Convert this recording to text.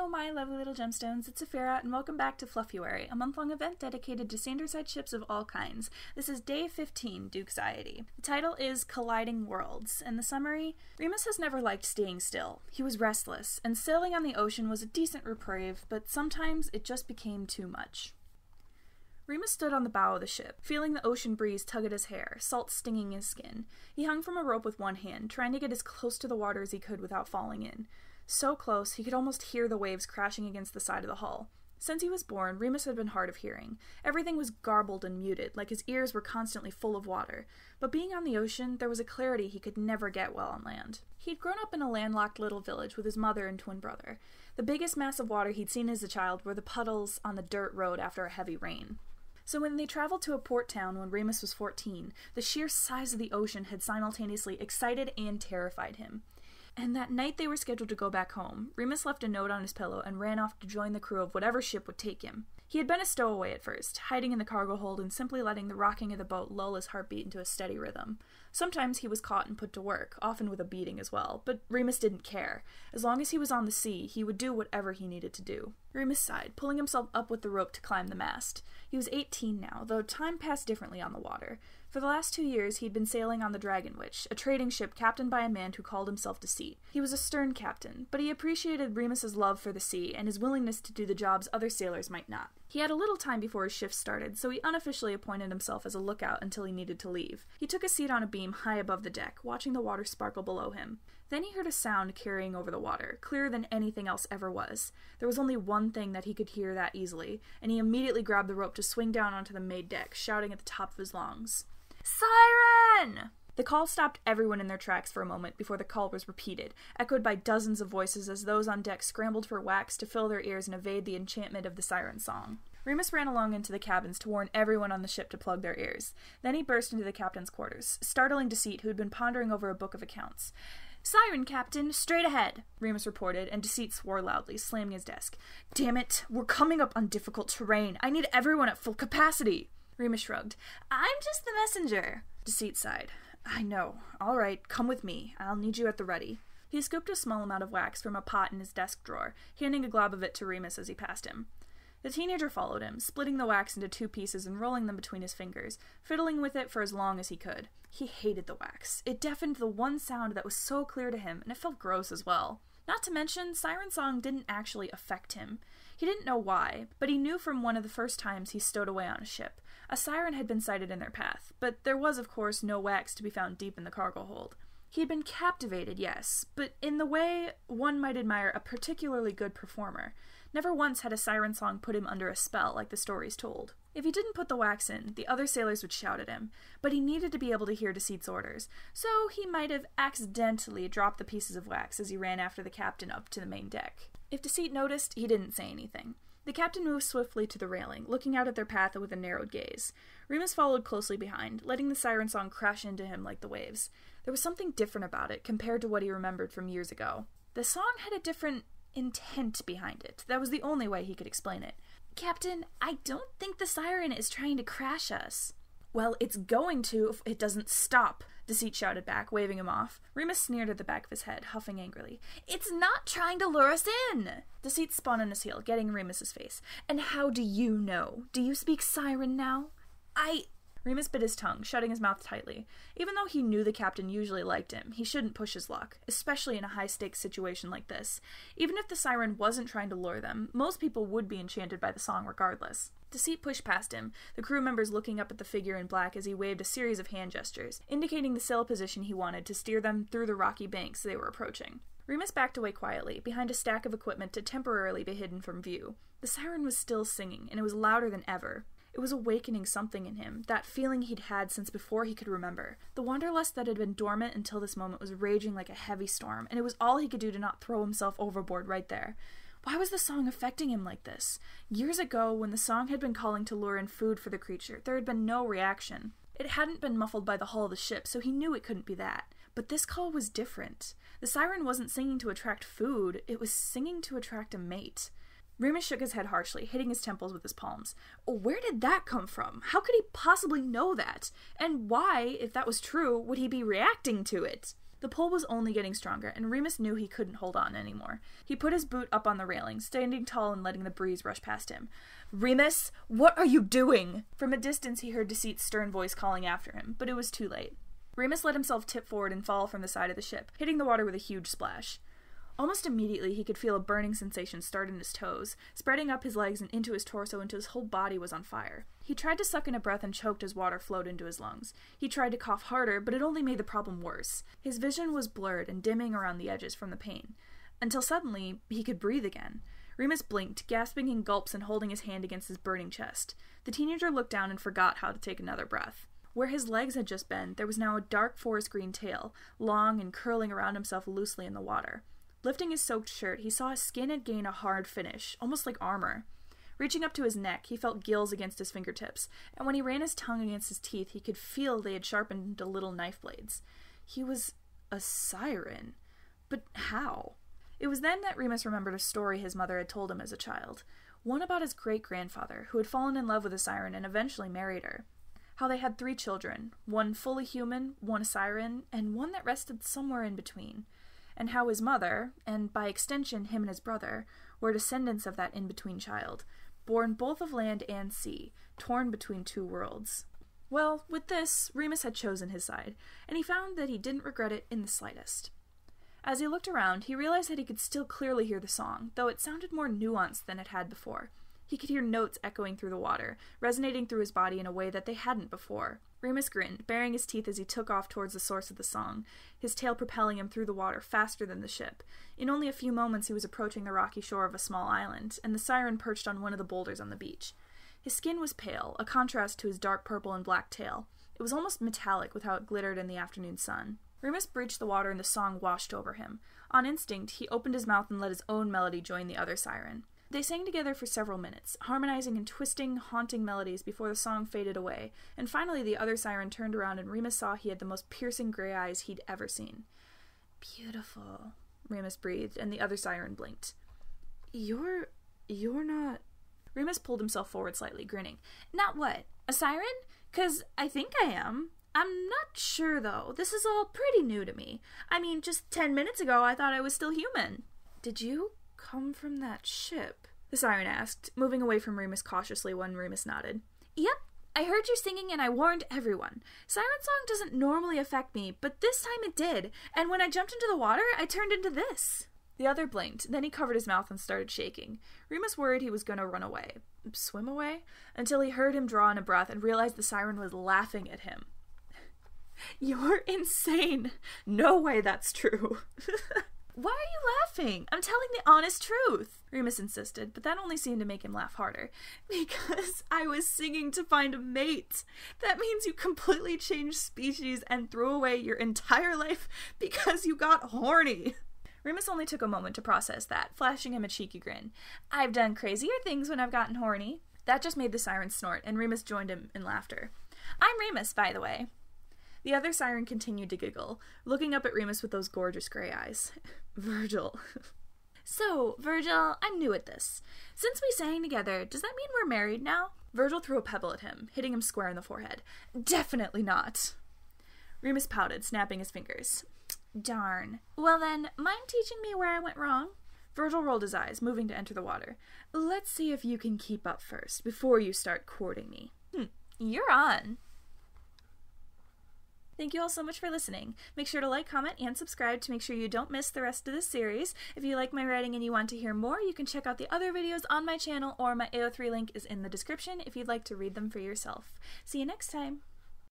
Hello, my lovely little gemstones. It's Saphira, and welcome back to Fluffuary, a month-long event dedicated to Sanderside ships of all kinds. This is Day 15, Dukexiety. The title is Colliding Worlds, and the summary: Remus has never liked staying still. He was restless, and sailing on the ocean was a decent reprieve, but sometimes it just became too much. Remus stood on the bow of the ship, feeling the ocean breeze tug at his hair, salt stinging his skin. He hung from a rope with one hand, trying to get as close to the water as he could without falling in. So close, he could almost hear the waves crashing against the side of the hull. Since he was born, Remus had been hard of hearing. Everything was garbled and muted, like his ears were constantly full of water. But being on the ocean, there was a clarity he could never get while on land. He'd grown up in a landlocked little village with his mother and twin brother. The biggest mass of water he'd seen as a child were the puddles on the dirt road after a heavy rain. So when they traveled to a port town when Remus was 14, the sheer size of the ocean had simultaneously excited and terrified him. And that night they were scheduled to go back home, Remus left a note on his pillow and ran off to join the crew of whatever ship would take him. He had been a stowaway at first, hiding in the cargo hold and simply letting the rocking of the boat lull his heartbeat into a steady rhythm. Sometimes he was caught and put to work, often with a beating as well, but Remus didn't care. As long as he was on the sea, he would do whatever he needed to do. Remus sighed, pulling himself up with the rope to climb the mast. He was 18 now, though time passed differently on the water. For the last 2 years, he'd been sailing on the Dragon Witch, a trading ship captained by a man who called himself Deceit. He was a stern captain, but he appreciated Remus's love for the sea and his willingness to do the jobs other sailors might not. He had a little time before his shift started, so he unofficially appointed himself as a lookout until he needed to leave. He took a seat on a beam high above the deck, watching the water sparkle below him. Then he heard a sound carrying over the water, clearer than anything else ever was. There was only one thing that he could hear that easily, and he immediately grabbed the rope to swing down onto the main deck, shouting at the top of his lungs, "Siren!" The call stopped everyone in their tracks for a moment before the call was repeated, echoed by dozens of voices as those on deck scrambled for wax to fill their ears and evade the enchantment of the siren song. Remus ran along into the cabins to warn everyone on the ship to plug their ears. Then he burst into the captain's quarters, startling Deceit, who had been pondering over a book of accounts. "Siren, Captain, straight ahead," Remus reported, and Deceit swore loudly, slamming his desk. "Damn it, we're coming up on difficult terrain. I need everyone at full capacity." Remus shrugged. "I'm just the messenger." Deceit sighed. "I know. All right, come with me. I'll need you at the ready." He scooped a small amount of wax from a pot in his desk drawer, handing a glob of it to Remus as he passed him. The teenager followed him, splitting the wax into 2 pieces and rolling them between his fingers, fiddling with it for as long as he could. He hated the wax. It deafened the one sound that was so clear to him, and it felt gross as well. Not to mention, siren song didn't actually affect him. He didn't know why, but he knew from one of the first times he stowed away on a ship. A siren had been sighted in their path, but there was, of course, no wax to be found deep in the cargo hold. He had been captivated, yes, but in the way one might admire a particularly good performer. Never once had a siren song put him under a spell like the stories told. If he didn't put the wax in, the other sailors would shout at him, but he needed to be able to hear Deceit's orders, so he might have accidentally dropped the pieces of wax as he ran after the captain up to the main deck. If Deceit noticed, he didn't say anything. The captain moved swiftly to the railing, looking out at their path with a narrowed gaze. Remus followed closely behind, letting the siren song crash into him like the waves. There was something different about it compared to what he remembered from years ago. The song had a different intent behind it. That was the only way he could explain it. "Captain, I don't think the siren is trying to crash us." "Well, it's going to if it doesn't stop," Deceit shouted back, waving him off. Remus sneered at the back of his head, huffing angrily. "It's not trying to lure us in!" Deceit spun on his heel, getting Remus's face. "And how do you know? Do you speak siren now?" Remus bit his tongue, shutting his mouth tightly. Even though he knew the captain usually liked him, he shouldn't push his luck, especially in a high-stakes situation like this. Even if the siren wasn't trying to lure them, most people would be enchanted by the song regardless. Deceit pushed past him, the crew members looking up at the figure in black as he waved a series of hand gestures, indicating the sail position he wanted to steer them through the rocky banks they were approaching. Remus backed away quietly, behind a stack of equipment to temporarily be hidden from view. The siren was still singing, and it was louder than ever. It was awakening something in him, that feeling he'd had since before he could remember. The wanderlust that had been dormant until this moment was raging like a heavy storm, and it was all he could do to not throw himself overboard right there. Why was the song affecting him like this? Years ago, when the song had been calling to lure in food for the creature, there had been no reaction. It hadn't been muffled by the hull of the ship, so he knew it couldn't be that. But this call was different. The siren wasn't singing to attract food, it was singing to attract a mate. Remus shook his head harshly, hitting his temples with his palms. Where did that come from? How could he possibly know that? And why, if that was true, would he be reacting to it? The pull was only getting stronger, and Remus knew he couldn't hold on anymore. He put his boot up on the railing, standing tall and letting the breeze rush past him. "Remus, what are you doing?" From a distance he heard Deceit's stern voice calling after him, but it was too late. Remus let himself tip forward and fall from the side of the ship, hitting the water with a huge splash. Almost immediately he could feel a burning sensation start in his toes, spreading up his legs and into his torso until his whole body was on fire. He tried to suck in a breath and choked as water flowed into his lungs. He tried to cough harder, but it only made the problem worse. His vision was blurred and dimming around the edges from the pain. Until suddenly, he could breathe again. Remus blinked, gasping in gulps and holding his hand against his burning chest. The teenager looked down and forgot how to take another breath. Where his legs had just been, there was now a dark forest green tail, long and curling around himself loosely in the water. Lifting his soaked shirt, he saw his skin had gained a hard finish, almost like armor. Reaching up to his neck, he felt gills against his fingertips, and when he ran his tongue against his teeth, he could feel they had sharpened into little knife blades. He was a siren. But how? It was then that Remus remembered a story his mother had told him as a child. One about his great-grandfather, who had fallen in love with a siren and eventually married her. How they had 3 children, one fully human, one a siren, and one that rested somewhere in between. And how his mother, and by extension him and his brother, were descendants of that in-between child, born both of land and sea, torn between 2 worlds. Well, with this, Remus had chosen his side, and he found that he didn't regret it in the slightest. As he looked around, he realized that he could still clearly hear the song, though it sounded more nuanced than it had before. He could hear notes echoing through the water, resonating through his body in a way that they hadn't before. Remus grinned, baring his teeth as he took off towards the source of the song, his tail propelling him through the water faster than the ship. In only a few moments he was approaching the rocky shore of a small island, and the siren perched on one of the boulders on the beach. His skin was pale, a contrast to his dark purple and black tail. It was almost metallic with how it glittered in the afternoon sun. Remus breached the water and the song washed over him. On instinct, he opened his mouth and let his own melody join the other siren. They sang together for several minutes, harmonizing and twisting, haunting melodies before the song faded away, and finally the other siren turned around and Remus saw he had the most piercing gray eyes he'd ever seen. "Beautiful," Remus breathed, and the other siren blinked. You're not..." Remus pulled himself forward slightly, grinning. "Not what? A siren? 'Cause I think I am. I'm not sure, though. This is all pretty new to me. I mean, just 10 minutes ago I thought I was still human." "Did you come from that ship?" the siren asked, moving away from Remus cautiously when Remus nodded. "Yep. I heard you singing and I warned everyone. Siren song doesn't normally affect me, but this time it did, and when I jumped into the water, I turned into this." The other blinked, then he covered his mouth and started shaking. Remus worried he was going to run away. Swim away? Until he heard him draw in a breath and realized the siren was laughing at him. "You're insane. No way that's true." "Why are you laughing? I'm telling the honest truth," Remus insisted, but that only seemed to make him laugh harder. "Because I was singing to find a mate. That means you completely changed species and threw away your entire life because you got horny." Remus only took a moment to process that, flashing him a cheeky grin. "I've done crazier things when I've gotten horny." That just made the siren snort, and Remus joined him in laughter. "I'm Remus, by the way." The other siren continued to giggle, looking up at Remus with those gorgeous gray eyes. "Virgil." "So, Virgil, I'm new at this. Since we sang together, does that mean we're married now?" Virgil threw a pebble at him, hitting him square in the forehead. "Definitely not." Remus pouted, snapping his fingers. "Darn. Well then, mind teaching me where I went wrong?" Virgil rolled his eyes, moving to enter the water. "Let's see if you can keep up first, before you start courting me." You're on. Thank you all so much for listening. Make sure to like, comment, and subscribe to make sure you don't miss the rest of the series. If you like my writing and you want to hear more, you can check out the other videos on my channel, or my AO3 link is in the description if you'd like to read them for yourself. See you next time!